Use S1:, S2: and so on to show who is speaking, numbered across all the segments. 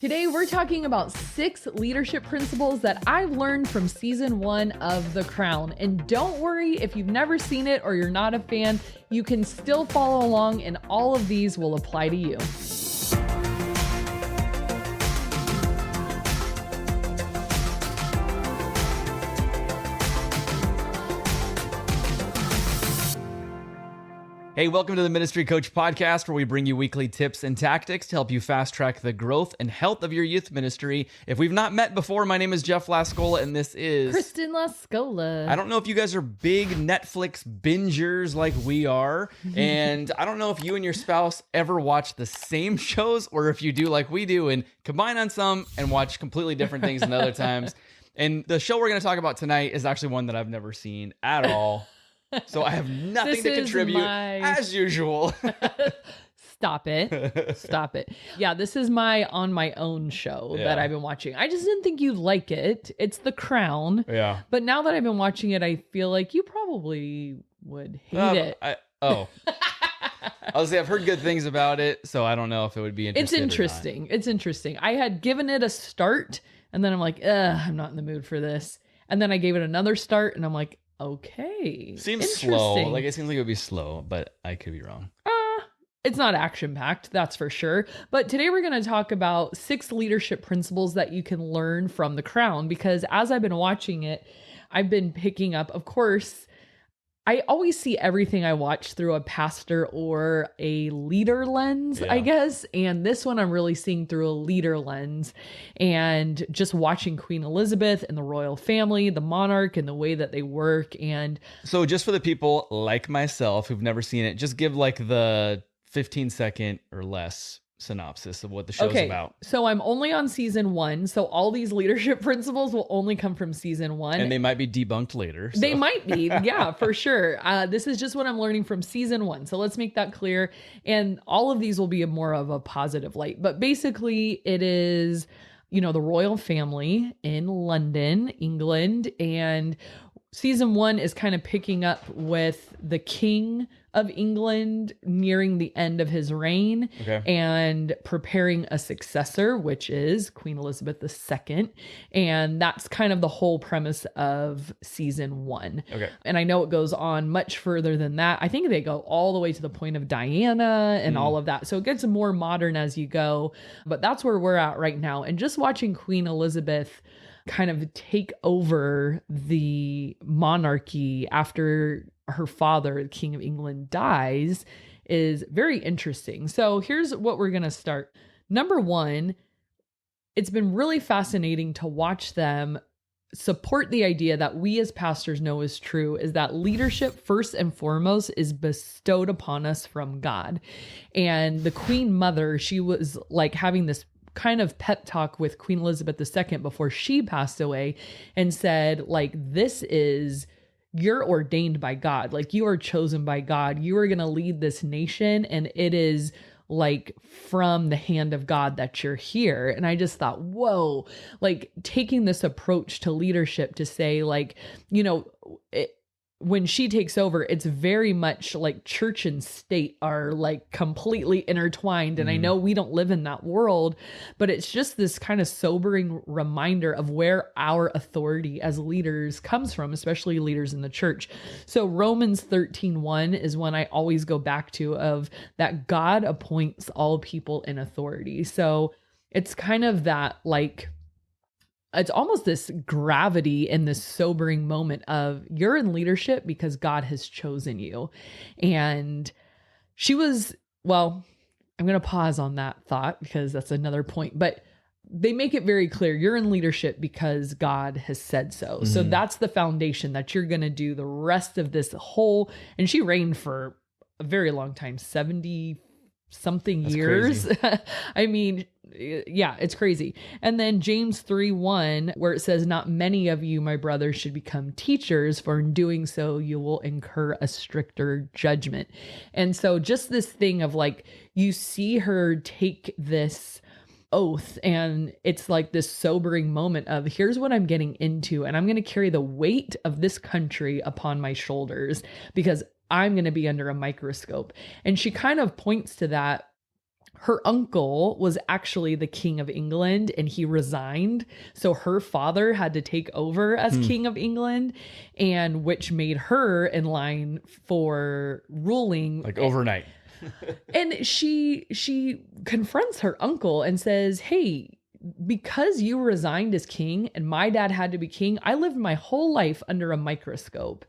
S1: Today, we're talking about 6 leadership principles that I've learned from season 1 of The Crown. And don't worry if you've never seen it or you're not a fan, you can still follow along and all of these will apply to you.
S2: Hey, welcome to the Ministry Coach Podcast, where we bring you weekly tips and tactics to help you fast track the growth and health of your youth ministry. If we've not met before, my name is Jeff Lascola, and this is
S1: Kristen Lascola.
S2: I don't know if you guys are big Netflix bingers like we are, and I don't know if you and your spouse ever watch the same shows, or if you do like we do and combine on some and watch completely different things than other times. And the show we're going to talk about tonight is actually one that I've never seen at all. So I have nothing to contribute as usual.
S1: Stop it. Stop it. Yeah, this is my on my own show that I've been watching. I just didn't think you'd like it. It's The Crown.
S2: Yeah.
S1: But now that I've been watching it, I feel like you probably would hate it.
S2: I was say I've heard good things about it, so I don't know if it would be interesting.
S1: It's interesting. It's interesting. I had given it a start, and then I'm like, I'm not in the mood for this. And then I gave it another start, and I'm like, okay.
S2: Seems slow. Like it seems like it would be slow, but I could be wrong.
S1: It's not action-packed, that's for sure. But today we're going to talk about 6 leadership principles that you can learn from The Crown, because as I've been watching it, I've been picking up, of course, I always see everything I watch through a pastor or a leader lens, I guess. And this one I'm really seeing through a leader lens, and just watching Queen Elizabeth and the royal family, the monarch, and the way that they work. And
S2: so just for the people like myself who've never seen it, just give like the 15-second or less synopsis of what the show's about.
S1: So I'm only on season 1. So all these leadership principles will only come from season 1.
S2: And they might be debunked later. So.
S1: They might be. Yeah, for sure. This is just what I'm learning from season 1. So let's make that clear. And all of these will be more of a positive light. But basically it is, the royal family in London, England. And season 1 is kind of picking up with the King of England nearing the end of his reign and preparing a successor, which is Queen Elizabeth II. And that's kind of the whole premise of season 1. And I know it goes on much further than that. I think they go all the way to the point of Diana and all of that. So it gets more modern as you go, but that's where we're at right now. And just watching Queen Elizabeth kind of take over the monarchy after her father, the King of England, dies is very interesting. So here's what we're going to start. Number 1, it's been really fascinating to watch them support the idea that we as pastors know is true, is that leadership first and foremost is bestowed upon us from God. And the Queen Mother, she was like having this kind of pep talk with Queen Elizabeth II before she passed away and said, like, you're ordained by God. Like, you are chosen by God. You are going to lead this nation, and it is like from the hand of God that you're here. And I just thought, whoa, like taking this approach to leadership to say, like, when she takes over, it's very much like church and state are like completely intertwined. And I know we don't live in that world, but it's just this kind of sobering reminder of where our authority as leaders comes from, especially leaders in the church. So Romans 13:1 is one I always go back to, of that God appoints all people in authority. So it's kind of that, like, it's almost this gravity in this sobering moment of you're in leadership because God has chosen you. And she was, well, I'm going to pause on that thought because that's another point, but they make it very clear you're in leadership because God has said so. So that's the foundation that you're going to do the rest of this whole, and she reigned for a very long time, 70 something years. I mean, yeah, it's crazy. And then James 3:1, where it says, not many of you, my brothers, should become teachers, for in doing so, you will incur a stricter judgment. And so just this thing of like, you see her take this oath, and it's like this sobering moment of here's what I'm getting into, and I'm going to carry the weight of this country upon my shoulders because I'm going to be under a microscope. And she kind of points to that her uncle was actually the King of England and he resigned. So her father had to take over as King of England, and which made her in line for ruling
S2: Like overnight.
S1: And she confronts her uncle and says, hey, because you resigned as king and my dad had to be king, I lived my whole life under a microscope,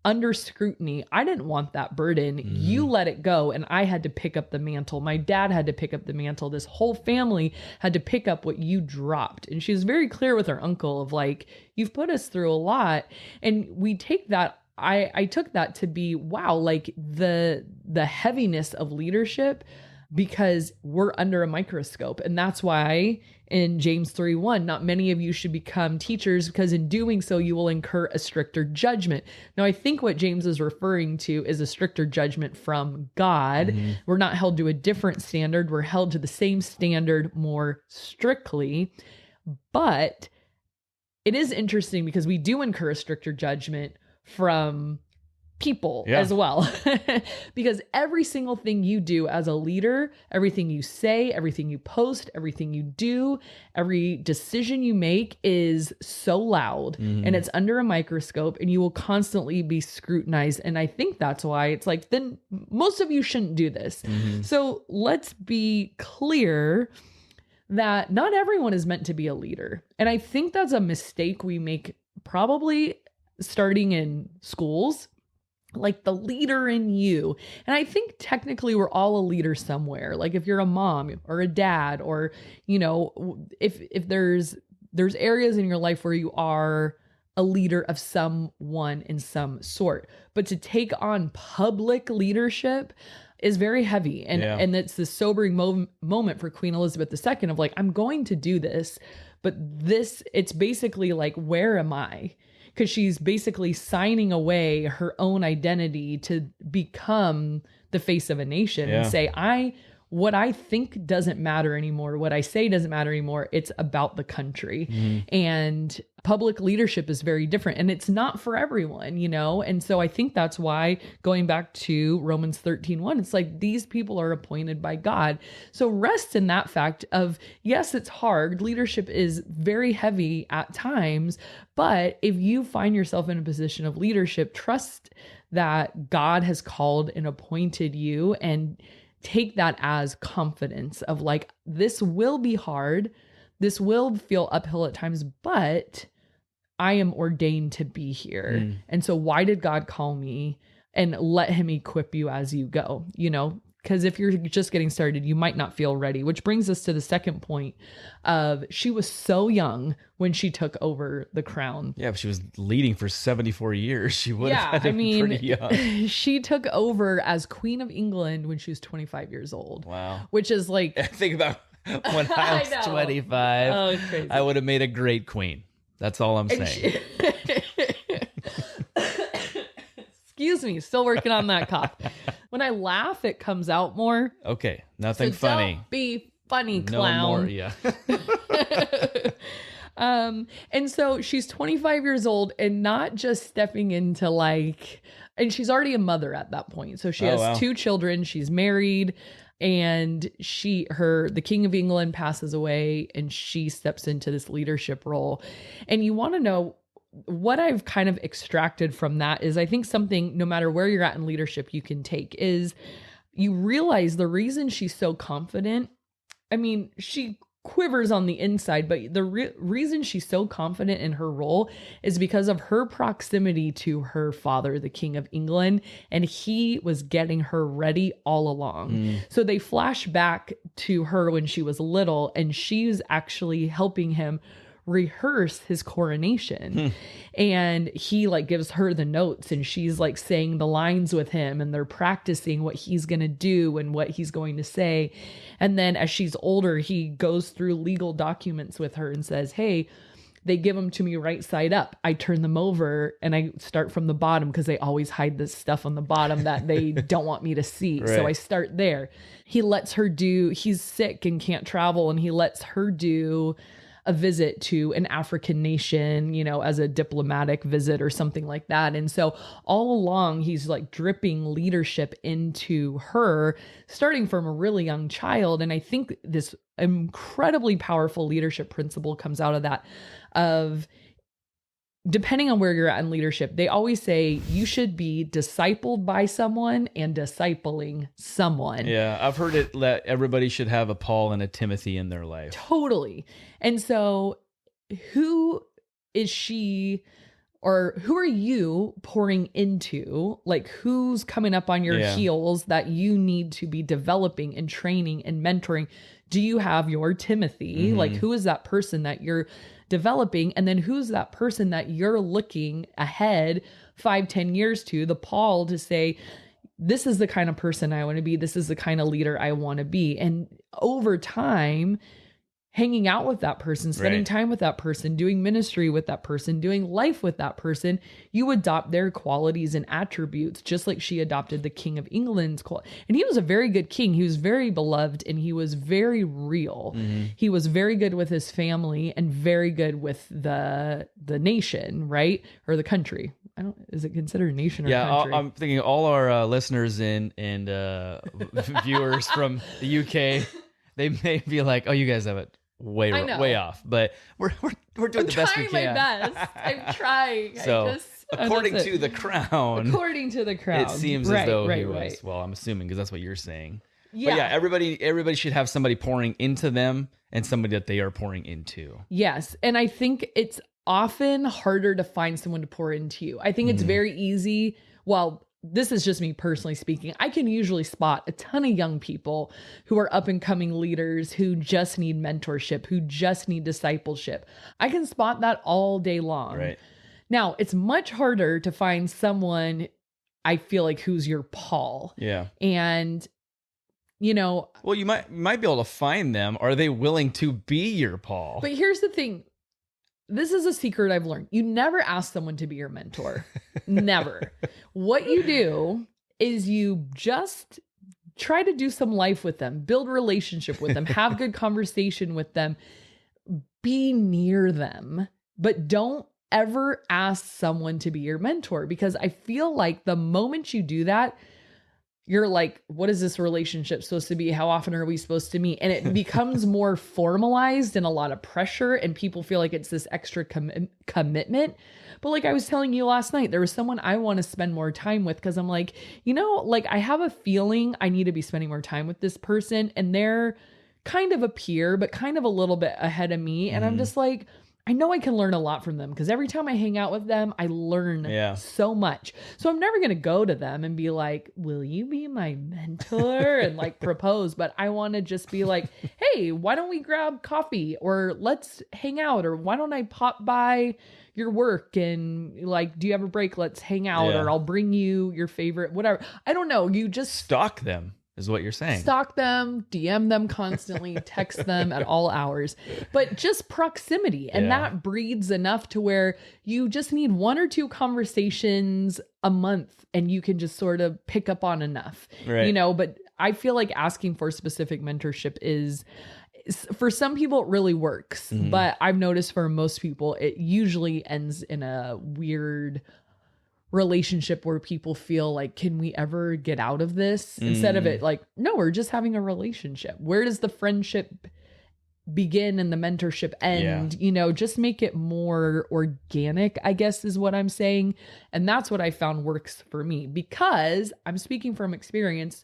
S1: under scrutiny. I didn't want that burden. You let it go and I had to pick up the mantle. My dad had to pick up the mantle. This whole family had to pick up what you dropped. And she was very clear with her uncle of like, you've put us through a lot. And we take that, I took that to be, wow, like the heaviness of leadership, because we're under a microscope. And that's why in James 3:1, not many of you should become teachers, because in doing so, you will incur a stricter judgment. Now, I think what James is referring to is a stricter judgment from God. We're not held to a different standard. We're held to the same standard more strictly. But it is interesting because we do incur a stricter judgment from people as well, because every single thing you do as a leader, everything you say, everything you post, everything you do, every decision you make is so loud and it's under a microscope and you will constantly be scrutinized. And I think that's why it's like, then most of you shouldn't do this. So let's be clear that not everyone is meant to be a leader. And I think that's a mistake we make probably starting in schools, like the leader in you. And I think technically we're all a leader somewhere. Like if you're a mom or a dad, or, you know, if there's areas in your life where you are a leader of someone in some sort, but to take on public leadership is very heavy. And it's the sobering moment for Queen Elizabeth II of like, I'm going to do this, but it's basically like, where am I? Because she's basically signing away her own identity to become the face of a nation and say, what I think doesn't matter anymore. What I say doesn't matter anymore. It's about the country. And public leadership is very different, and it's not for everyone, you know? And so I think that's why, going back to Romans 13:1, it's like these people are appointed by God. So rest in that fact of, yes, it's hard. Leadership is very heavy at times, but if you find yourself in a position of leadership, trust that God has called and appointed you, and take that as confidence of like, this will be hard. This will feel uphill at times, but I am ordained to be here. And so why did God call me? And let him equip you as you go, you know, because if you're just getting started, you might not feel ready, which brings us to the second point of she was so young when she took over the crown.
S2: Yeah, but she was leading for 74 years. She would have had to be pretty young.
S1: She took over as Queen of England when she was 25 years old.
S2: Wow.
S1: Which is like...
S2: Think about when I was 25.
S1: Oh, it's crazy.
S2: I would have made a great queen. That's all I'm saying.
S1: Excuse me, still working on that cough. When I laugh, it comes out more.
S2: Okay, nothing
S1: so
S2: funny.
S1: Don't be funny, clown.
S2: No more,
S1: and so she's 25 years old and not just stepping into like, and she's already a mother at that point. So she has 2 children. She's married, and the King of England passes away and she steps into this leadership role. And you want to know what I've kind of extracted from that is, I think something, no matter where you're at in leadership, you can take is you realize the reason she's so confident. I mean, she quivers on the inside, but the reason she's so confident in her role is because of her proximity to her father, the King of England, and he was getting her ready all along. So they flash back to her when she was little, and she's actually helping him rehearse his coronation. And he like gives her the notes, and she's like saying the lines with him, and they're practicing what he's going to do and what he's going to say. And then as she's older, he goes through legal documents with her and says, hey, they give them to me right side up. I turn them over and I start from the bottom, because they always hide this stuff on the bottom that they don't want me to see. Right. So I start there. He lets her he's sick and can't travel, and he lets her do a visit to an African nation, you know, as a diplomatic visit or something like that. And so all along, he's like dripping leadership into her, starting from a really young child. And I think this incredibly powerful leadership principle comes out of that, of depending on where you're at in leadership, they always say you should be discipled by someone and discipling someone.
S2: Yeah, I've heard it that everybody should have a Paul and a Timothy in their life.
S1: Totally. And so who is she, or who are you pouring into? Like, who's coming up on your heels that you need to be developing and training and mentoring? Do you have your Timothy? Like, who is that person that you're developing? And then who's that person that you're looking ahead 5-10 years to, the Paul, to say, this is the kind of person I want to be. This is the kind of leader I want to be. And over time, hanging out with that person, spending time with that person, doing ministry with that person, doing life with that person, you adopt their qualities and attributes, just like she adopted the King of England's quality. And he was a very good king. He was very beloved and he was very real. He was very good with his family and very good with the nation, right? Or the country. Is it considered a nation or country?
S2: I'm thinking all our listeners and viewers from the UK, they may be like, oh, you guys have it way off, but we're doing the best we can.
S1: I'm trying my best. I'm trying.
S2: So according to the Crown, it seems as though he was. Well, I'm assuming because that's what you're saying. Yeah. But yeah, everybody should have somebody pouring into them and somebody that they are pouring into.
S1: Yes, and I think it's often harder to find someone to pour into you. I think it's very easy. Well, this is just me personally speaking. I can usually spot a ton of young people who are up and coming leaders who just need mentorship, who just need discipleship. I can spot that all day long.
S2: Right.
S1: Now, it's much harder to find someone, I feel like, who's your Paul.
S2: Yeah.
S1: And, you know.
S2: Well, you might be able to find them. Are they willing to be your Paul?
S1: But here's the thing. This is a secret I've learned. You never ask someone to be your mentor. Never. What you do is you just try to do some life with them, build relationship with them, have good conversation with them, be near them, but don't ever ask someone to be your mentor, because I feel like the moment you do that, you're like, what is this relationship supposed to be? How often are we supposed to meet? And it becomes more formalized and a lot of pressure, and people feel like it's this extra commitment. But like I was telling you last night, there was someone I want to spend more time with because I'm like, you know, like I have a feeling I need to be spending more time with this person, and they're kind of a peer, but kind of a little bit ahead of me. And I'm just like, I know I can learn a lot from them because every time I hang out with them, I learn so much. So I'm never going to go to them and be like, will you be my mentor? And like propose. But I want to just be like, hey, why don't we grab coffee, or let's hang out, or why don't I pop by your work and like, do you have a break? Let's hang out, or I'll bring you your favorite, whatever. I don't know. You just
S2: stalk them. Is what you're saying.
S1: Stalk them, DM them constantly, text them at all hours, but just proximity. And that breeds enough to where you just need 1 or 2 conversations a month and you can just sort of pick up on enough, you know, but I feel like asking for specific mentorship is, for some people it really works, but I've noticed for most people, it usually ends in a weird relationship where people feel like, can we ever get out of this? Instead of it like, no, we're just having a relationship. Where does the friendship begin and the mentorship end? You know, just make it more organic, I guess is what I'm saying. And that's what I found works for me, because I'm speaking from experience,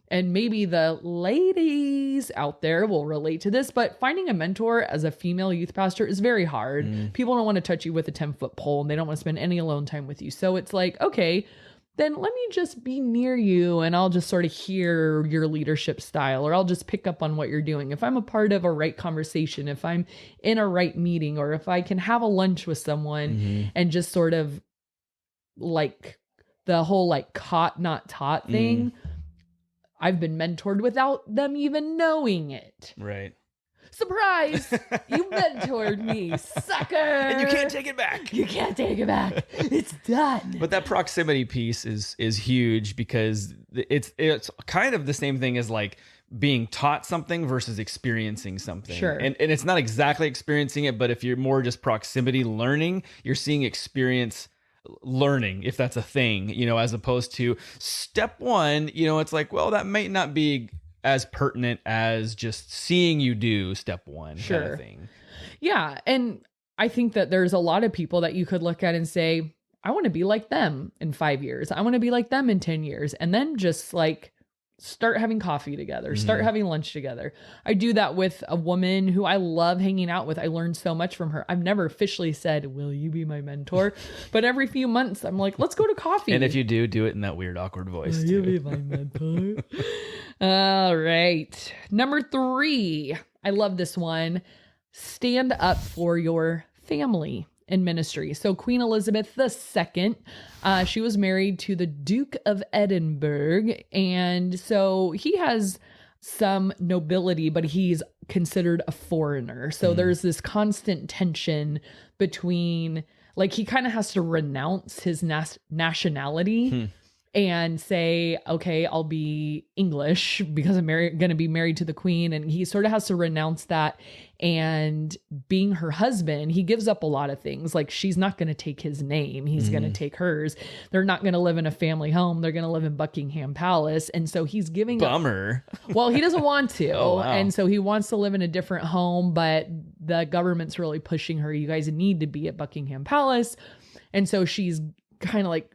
S1: and maybe the ladies out there will relate to this, but finding a mentor as a female youth pastor is very hard. People don't want to touch you with a 10-foot pole, and they don't want to spend any alone time with you. So it's like, okay, then let me just be near you and I'll just sort of hear your leadership style, or I'll just pick up on what you're doing. If I'm a part of a right conversation, if I'm in a right meeting, or if I can have a lunch with someone and just sort of like the whole like caught, not taught thing, I've been mentored without them even knowing it.
S2: Right.
S1: Surprise! You mentored me, sucker!
S2: And you can't take it back.
S1: You can't take it back. It's done.
S2: But that proximity piece is huge, because it's kind of the same thing as like being taught something versus experiencing something.
S1: Sure.
S2: And it's not exactly experiencing it, but if you're more just proximity learning, you're seeing experience learning, if that's a thing, you know, as opposed to step one, you know, it's like, well, that might not be as pertinent as just seeing you do step one kind of thing.
S1: Yeah. And I think that there's a lot of people that you could look at and say, I want to be like them in 5 years. I want to be like them in 10 years. And then just like start having coffee together, start having lunch together. I do that with a woman who I love hanging out with. I learned so much from her. I've never officially said, will you be my mentor? But every few months I'm like, let's go to coffee.
S2: And if you do it in that weird, awkward voice.
S1: Will you be my mentor? All right. Number 3. I love this one. Stand up for your family in ministry. So Queen Elizabeth II, she was married to the Duke of Edinburgh. And so he has some nobility, but he's considered a foreigner. So there's this constant tension between, like, he kind of has to renounce his nationality and say, okay, I'll be English because I'm going to be married to the Queen. And he sort of has to renounce that. And being her husband, he gives up a lot of things. Like, she's not going to take his name. He's going to take hers. They're not going to live in a family home. They're going to live in Buckingham Palace. And so he's giving
S2: Bummer.
S1: Well, he doesn't want to.
S2: Oh, wow.
S1: And so he wants to live in a different home, but the government's really pushing her. You guys need to be at Buckingham Palace. And so she's kind of like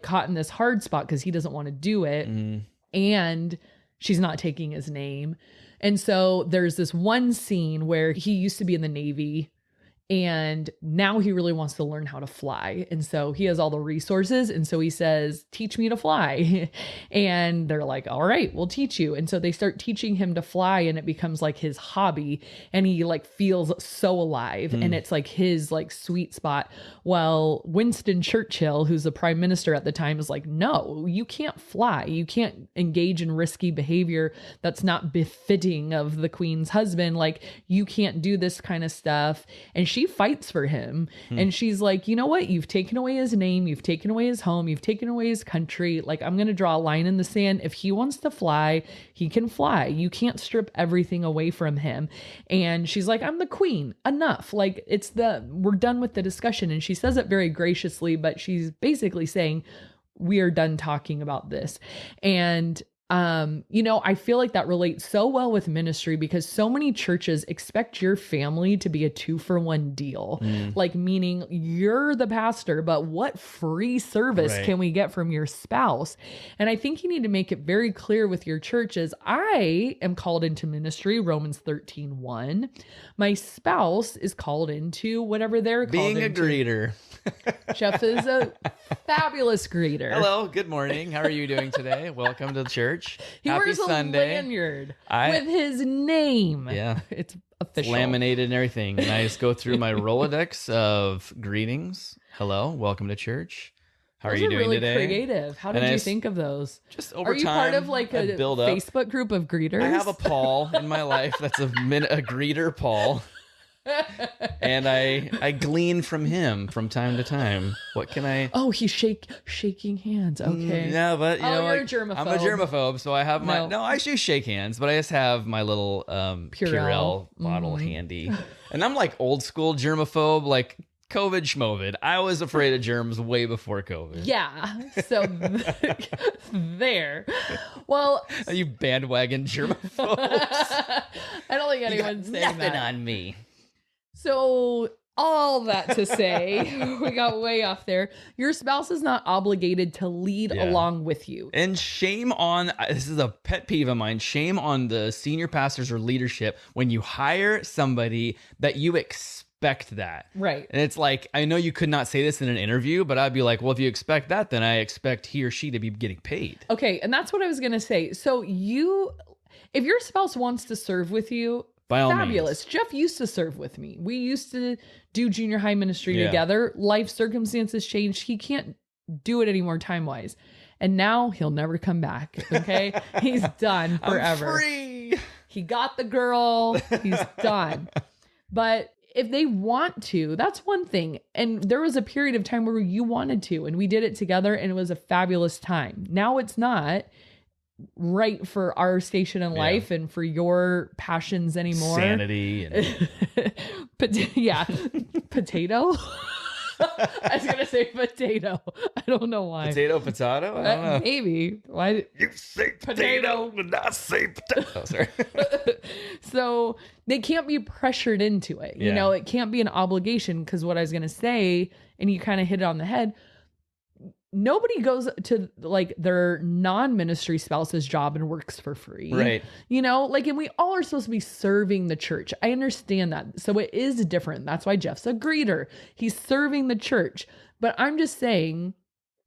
S1: caught in this hard spot because he doesn't want to do it. And she's not taking his name. And so there's this one scene where he used to be in the Navy and now he really wants to learn how to fly. And so he has all the resources. And so he says, teach me to fly. And they're like, all right, we'll teach you. And so they start teaching him to fly and it becomes like his hobby. And he like feels so alive. And it's like his like sweet spot. Well, Winston Churchill, who's the prime minister at the time, is like, no, you can't fly. You can't engage in risky behavior that's not befitting of the Queen's husband. Like, you can't do this kind of stuff. And she fights for him. And she's like, you know what? You've taken away his name. You've taken away his home. You've taken away his country. Like, I'm going to draw a line in the sand. If he wants to fly, he can fly. You can't strip everything away from him. And she's like, I'm the Queen. Enough. Like, we're done with the discussion. And she says it very graciously, but she's basically saying, we are done talking about this. And you know, I feel like that relates so well with ministry because so many churches expect your family to be a 2-for-1 deal. Like, meaning you're the pastor, but what free service can we get from your spouse? And I think you need to make it very clear with your churches. I am called into ministry, Romans 13:1. My spouse is called into whatever they're
S2: Being
S1: called
S2: a
S1: into.
S2: greeter.
S1: Jeff is a fabulous greeter.
S2: Hello, good morning. How are you doing today? Welcome to the church.
S1: He
S2: Happy
S1: wears
S2: Sunday.
S1: a lanyard with his name.
S2: Yeah.
S1: It's official.
S2: Laminated and everything. And I just go through my Rolodex of greetings. Hello, welcome to church. How are you doing
S1: really
S2: today?
S1: Creative. How did you think of those?
S2: Just over
S1: time. Are you part of like a
S2: build up.
S1: Facebook group of greeters?
S2: I have a Paul in my life. That's a greeter Paul. And I glean from him from time to time. What can I?
S1: Oh, he's shaking hands. Okay.
S2: Yeah, but you know,
S1: you're
S2: like,
S1: a germaphobe.
S2: I'm a germaphobe, so I have my I do shake hands, but I just have my little Purell bottle handy. And I'm like old school germaphobe, like COVID schmovid. I was afraid of germs way before COVID.
S1: Yeah. So there. Well,
S2: You bandwagon germaphobes.
S1: I don't think anyone's saying
S2: nothing
S1: that.
S2: on me.
S1: So all that to say, we got way off there. Your spouse is not obligated to lead along with you.
S2: And shame on, this is a pet peeve of mine, shame on the senior pastors or leadership when you hire somebody that you expect that.
S1: Right.
S2: And it's like, I know you could not say this in an interview, but I'd be like, well, if you expect that, then I expect he or she to be getting paid.
S1: Okay. And that's what I was going to say. So if your spouse wants to serve with you,
S2: by all
S1: fabulous.
S2: means.
S1: Jeff used to serve with me. We used to do junior high ministry together. Life circumstances changed. He can't do it anymore time-wise. And now he'll never come back. Okay? He's done forever.
S2: I'm free.
S1: He got the girl. He's done. But if they want to, that's one thing. And there was a period of time where you wanted to, and we did it together, and it was a fabulous time. Now it's not. right for our station in life and for your passions anymore.
S2: Sanity. And...
S1: yeah. Potato. I was going to say potato. I don't know why.
S2: Potato? I don't know.
S1: Maybe. Why?
S2: You say potato and I say potato. Oh, sorry.
S1: So they can't be pressured into it. You know, it can't be an obligation, because what I was going to say, and you kind of hit it on the head, nobody goes to like their non-ministry spouse's job and works for free.
S2: Right.
S1: You know, like, and we all are supposed to be serving the church. I understand that. So it is different. That's why Jeff's a greeter. He's serving the church. But I'm just saying,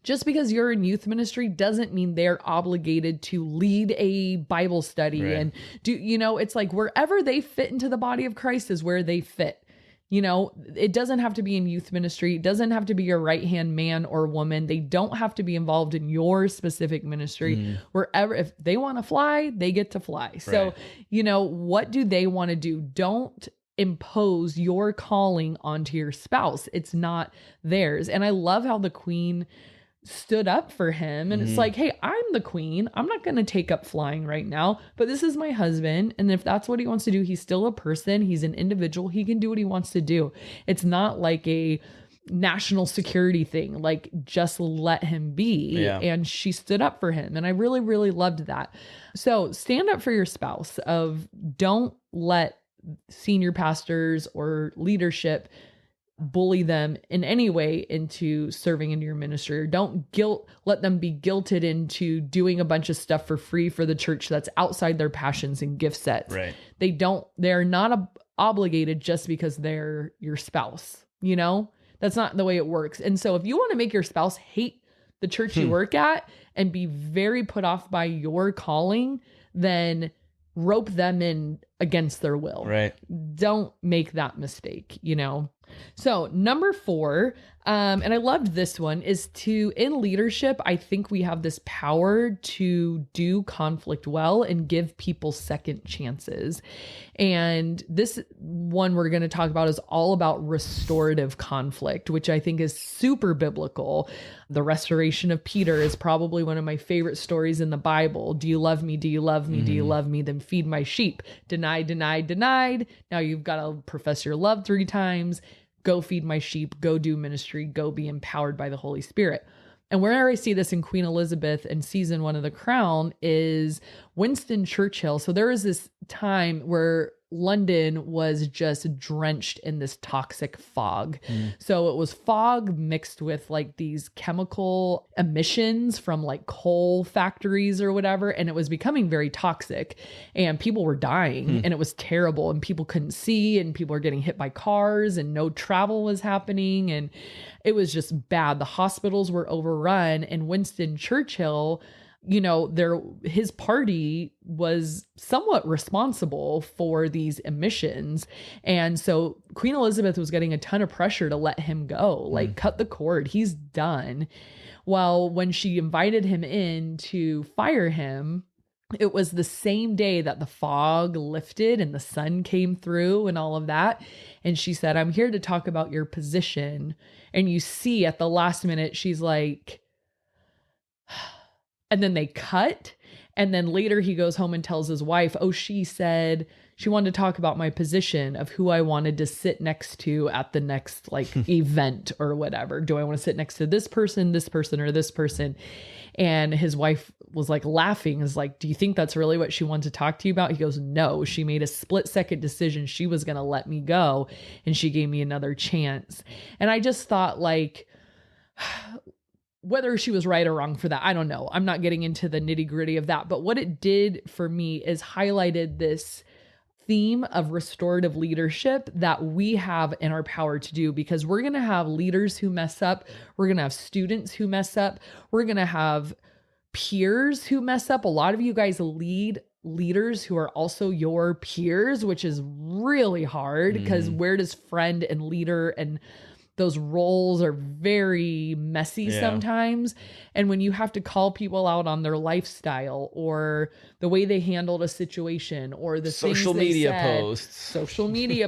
S1: just because you're in youth ministry doesn't mean they're obligated to lead a Bible study and do, you know, it's like wherever they fit into the body of Christ is where they fit. You know, it doesn't have to be in youth ministry. It doesn't have to be your right-hand man or woman. They don't have to be involved in your specific ministry. Wherever, if they want to fly, they get to fly. So, you know, what do they want to do? Don't impose your calling onto your spouse. It's not theirs. And I love how the queen stood up for him, and it's like, hey, I'm the queen. I'm not going to take up flying right now, but this is my husband, and if that's what he wants to do, he's still a person. He's an individual. He can do what he wants to do. It's not like a national security thing. Like, just let him be. And she stood up for him, and I really, really loved that. So stand up for your spouse. Don't let senior pastors or leadership bully them in any way into serving in your ministry, or don't let them be guilted into doing a bunch of stuff for free for the church that's outside their passions and gift sets.
S2: Right.
S1: They're not obligated just because they're your spouse. You know, that's not the way it works. And so if you want to make your spouse hate the church you work at and be very put off by your calling, then rope them in against their will.
S2: Right.
S1: Don't make that mistake, you know? So number 4, and I loved this one, is in leadership, I think we have this power to do conflict well and give people second chances. And this one we're going to talk about is all about restorative conflict, which I think is super biblical. The restoration of Peter is probably one of my favorite stories in the Bible. Do you love me? Do you love me? Do you love me? Then feed my sheep. Denied, denied, denied. Now you've got to profess your love 3 times. Go feed my sheep, go do ministry, go be empowered by the Holy Spirit. And where I see this in Queen Elizabeth and season 1 of The Crown is Winston Churchill. So there was this time where London was just drenched in this toxic fog. So it was fog mixed with like these chemical emissions from like coal factories or whatever. And it was becoming very toxic, and people were dying and it was terrible, and people couldn't see, and people were getting hit by cars, and no travel was happening. And it was just bad. The hospitals were overrun, and Winston Churchill, you know, his party was somewhat responsible for these emissions. And so Queen Elizabeth was getting a ton of pressure to let him go, like cut the cord. He's done. Well, when she invited him in to fire him, it was the same day that the fog lifted and the sun came through and all of that. And she said, I'm here to talk about your position. And you see at the last minute, she's like, and then they cut. And then later he goes home and tells his wife, oh, she said she wanted to talk about my position of who I wanted to sit next to at the next like event or whatever. Do I want to sit next to this person, or this person? And his wife was like laughing, is like, do you think that's really what she wanted to talk to you about? He goes, no, she made a split-second decision. She was going to let me go, and she gave me another chance. And I just thought, like, whether she was right or wrong for that, I don't know. I'm not getting into the nitty-gritty of that. But what it did for me is highlighted this theme of restorative leadership that we have in our power to do, because we're going to have leaders who mess up. We're going to have students who mess up. We're going to have peers who mess up. A lot of you guys lead leaders who are also your peers, which is really hard, because where does friend and leader and those roles are very messy sometimes. And when you have to call people out on their lifestyle or the way they handled a situation or the
S2: social media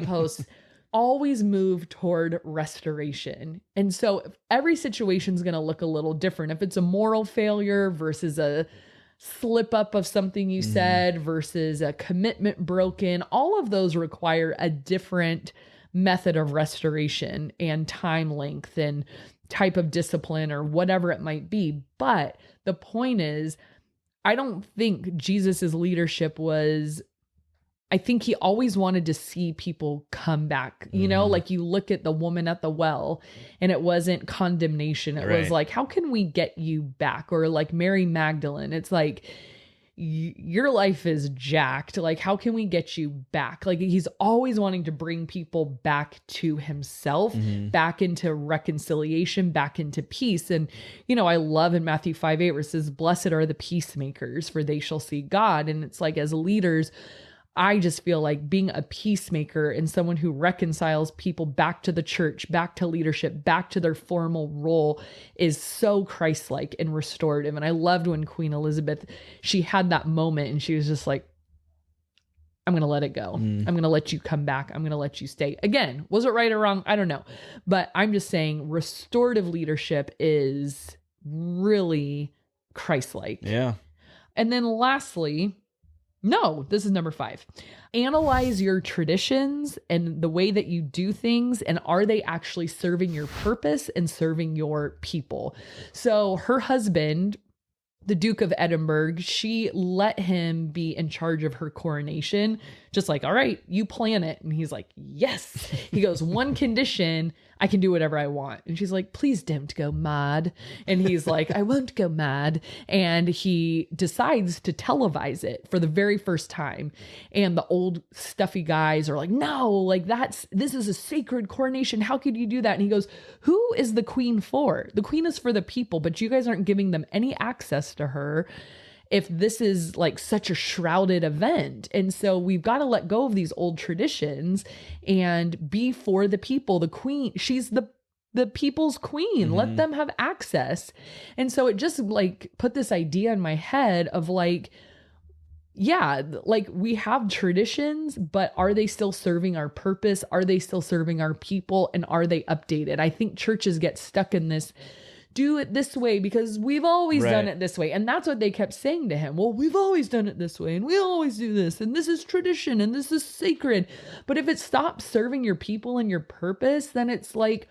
S2: posts, always move toward restoration. And so every situation is going to look a little different. If it's a moral failure versus a
S1: slip up of something you said versus a commitment broken. All of those require a different method of restoration and time length and type of discipline or whatever it might be. But the point is, I don't think Jesus's leadership was, I think he always wanted to see people come back. You know, like you look at the woman at the well and it wasn't condemnation. It was like, how can we get you back? Or like Mary Magdalene, it's like, your life is jacked. Like, how can we get you back? Like, he's always wanting to bring people back to himself, back into reconciliation, back into peace. And, you know, I love in Matthew 5:8 where it says, blessed are the peacemakers, for they shall see God. And it's like, as leaders, I just feel like being a peacemaker and someone who reconciles people back to the church, back to leadership, back to their formal role is so Christ-like and restorative. And I loved when Queen Elizabeth, she had that moment and she was just like, I'm going to let it go. I'm going to let you come back. I'm going to let you stay. Again, was it right or wrong? I don't know. But I'm just saying restorative leadership is really Christ-like.
S2: Yeah.
S1: And then lastly, no, this is number 5. Analyze your traditions and the way that you do things. And are they actually serving your purpose and serving your people? So her husband, the Duke of Edinburgh, she let him be in charge of her coronation. Just like, all right, you plan it. And he's like, yes. He goes, one condition, I can do whatever I want. And she's like, please don't go mad. And he's like, I won't go mad. And he decides to televise it for the very first time. And the old stuffy guys are like, no, like this is a sacred coronation. How could you do that? And he goes, who is the queen for? The queen is for the people, but you guys aren't giving them any access to her if this is like such a shrouded event. And so we've got to let go of these old traditions and be for the people. The queen, she's the people's queen. Let them have access. And so it just like put this idea in my head of like, yeah, like we have traditions, but are they still serving our purpose? Are they still serving our people? And are they updated? I think churches get stuck in this, do it this way because we've always done it this way. And that's what they kept saying to him. Well, we've always done it this way and we always do this and this is tradition and this is sacred. But if it stops serving your people and your purpose, then it's like,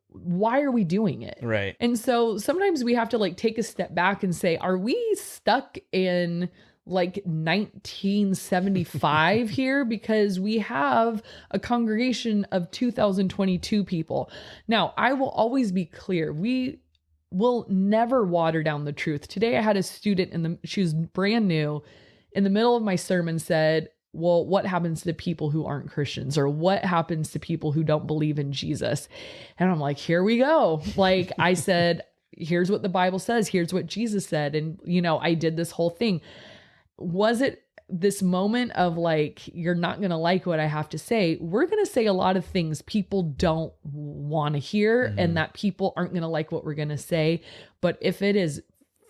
S1: why are we doing it?
S2: Right.
S1: And so sometimes we have to like take a step back and say, are we stuck in like 1975 here? Because we have a congregation of 2022 people. Now, I will always be clear. We will never water down the truth. Today, I had a student she was brand new, in the middle of my sermon said, well, what happens to people who aren't Christians? Or what happens to people who don't believe in Jesus? And I'm like, here we go. Like I said, here's what the Bible says. Here's what Jesus said. And, you know, I did this whole thing. Was it this moment of like, you're not going to like what I have to say? We're going to say a lot of things people don't want to hear and that people aren't going to like what we're going to say. But if it is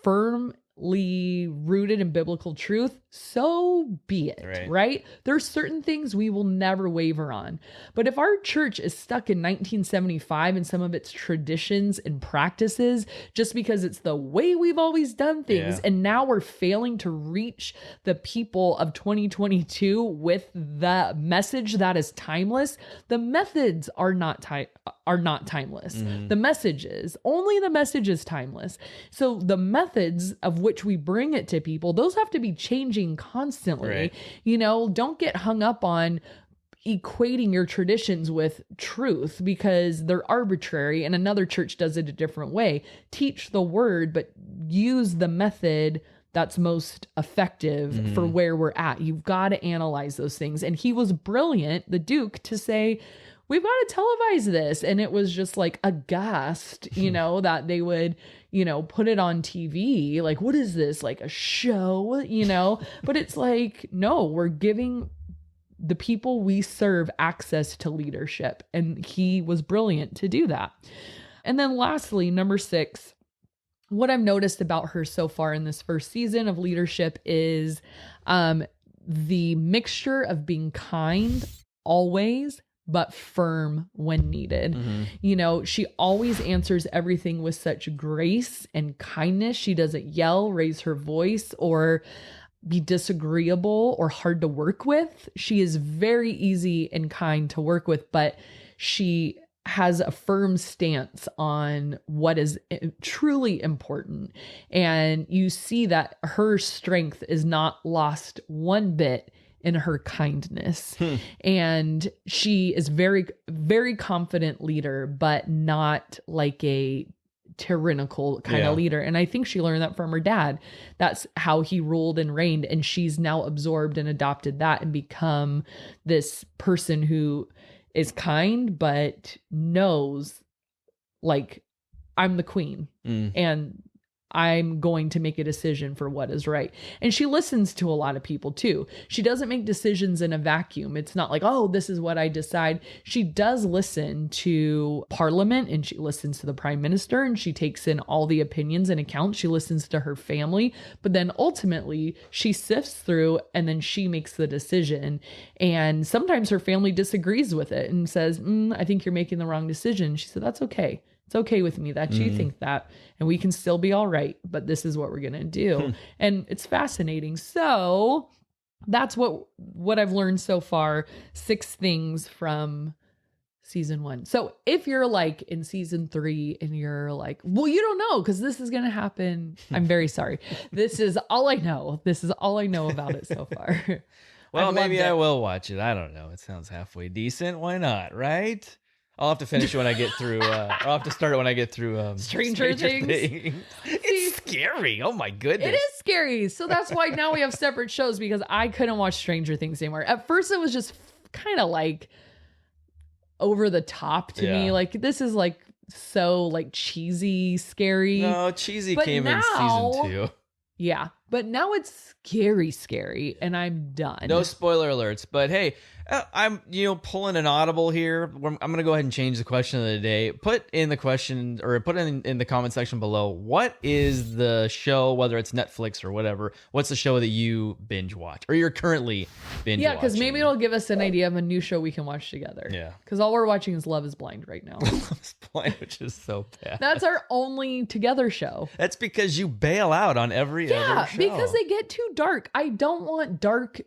S1: firmly rooted in biblical truth, so be it, right? There's certain things we will never waver on. But if our church is stuck in 1975 and some of its traditions and practices, just because it's the way we've always done things, and now we're failing to reach the people of 2022 with the message that is timeless, the methods are not timeless. The messages, only the message is timeless. So the methods of which we bring it to people, those have to be changing constantly. You know, don't get hung up on equating your traditions with truth because they're arbitrary and another church does it a different way. Teach the word, but use the method that's most effective for where we're at. You've got to analyze those things. And he was brilliant, the Duke, to say, we've got to televise this. And it was just like aghast, you know, that they would, you know, put it on TV. Like, what is this? Like a show, you know? But it's like, no, we're giving the people we serve access to leadership. And he was brilliant to do that. And then lastly, number 6, what I've noticed about her so far in this first season of leadership is the mixture of being kind always, but firm when needed. You know, she always answers everything with such grace and kindness. She doesn't yell, raise her voice, or be disagreeable or hard to work with. She is very easy and kind to work with, but she has a firm stance on what is truly important. And you see that her strength is not lost one bit in her kindness. And she is very, very confident leader, but not like a tyrannical kind of leader. And I think she learned that from her dad. That's how he ruled and reigned. And she's now absorbed and adopted that and become this person who is kind, but knows, like, I'm the queen and I'm going to make a decision for what is right. And she listens to a lot of people too. She doesn't make decisions in a vacuum. It's not like, oh, this is what I decide. She does listen to Parliament, and she listens to the Prime Minister, and she takes in all the opinions and accounts. She listens to her family, but then ultimately she sifts through and then she makes the decision. And sometimes her family disagrees with it and says, I think you're making the wrong decision. She said, that's okay. It's okay with me that you think that, and we can still be all right, but this is what we're going to do. And it's fascinating. So that's what I've learned so far. 6 things from season 1. So if you're like in season 3 and you're like, well, you don't know because this is going to happen, I'm very sorry. This is all I know. This is all I know about it so far.
S2: Well, maybe I will watch it. I don't know. It sounds halfway decent. Why not? Right? I'll have to finish it when I get through. I'll have to start it when I get through
S1: Stranger Things.
S2: It's scary. Oh my goodness.
S1: It is scary. So that's why now we have separate shows, because I couldn't watch Stranger Things anymore. At first it was just kind of like over the top to me. Like, this is like so like cheesy, scary.
S2: No, cheesy
S1: but
S2: came
S1: now,
S2: in season 2.
S1: Yeah. But now it's scary, and I'm done.
S2: No spoiler alerts, but hey, I'm pulling an audible here. I'm going to go ahead and change the question of the day. Put in the question, or put in the comment section below, what is the show, whether it's Netflix or whatever, what's the show that you binge watch or you're currently binge watching?
S1: Yeah, because maybe it'll give us an idea of a new show we can watch together.
S2: Yeah.
S1: Because all we're watching is Love is Blind right now.
S2: Love is Blind, which is so bad.
S1: That's our only together show.
S2: That's because you bail out on every other show.
S1: Yeah, because they get too dark. I don't want dark,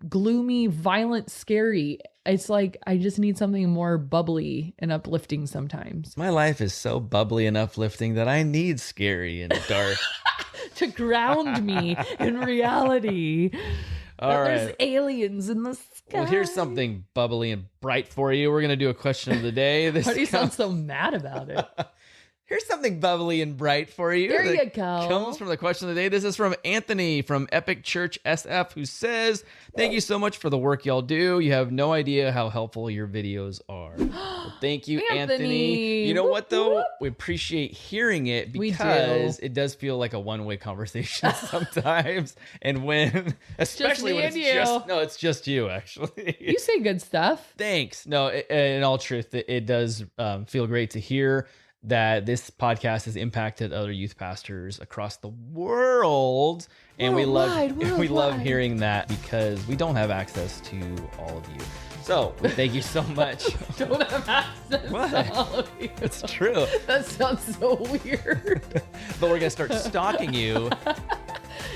S1: gloomy, violent, scary. It's like I just need something more bubbly and uplifting sometimes.
S2: My life is so bubbly and uplifting that I need scary and dark
S1: to ground me in reality.
S2: All right.
S1: There's aliens in the sky.
S2: Well, here's something bubbly and bright for you. We're going to do a question of the day.
S1: Why do you sound so mad about it?
S2: Here's something bubbly and bright for you.
S1: There you go.
S2: Comes from the question of the day. This is from Anthony from Epic Church SF, who says, thank you so much for the work y'all do. You have no idea how helpful your videos are. Well, thank you, Anthony. You know what, though? We appreciate hearing it because it does feel like a one-way conversation sometimes. And when, especially when it's just you, actually.
S1: You say good stuff.
S2: Thanks. No, in all truth, it does feel great to hear that this podcast has impacted other youth pastors across the world, and we love hearing that because we don't have access to all of you. So thank you so much.
S1: Don't have access to all of you.
S2: It's true.
S1: That sounds so weird.
S2: But we're gonna start stalking you.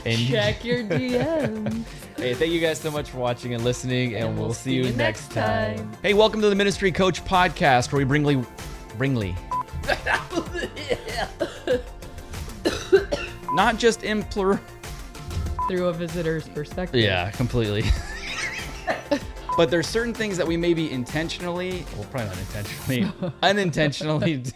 S1: And check your DMs.
S2: Hey, thank you guys so much for watching and listening, and we'll see you next time. Hey, welcome to the Ministry Coach Podcast, where we bring not just
S1: through a visitor's perspective.
S2: Yeah, completely. But there's certain things that we maybe intentionally, well, probably not intentionally, unintentionally do.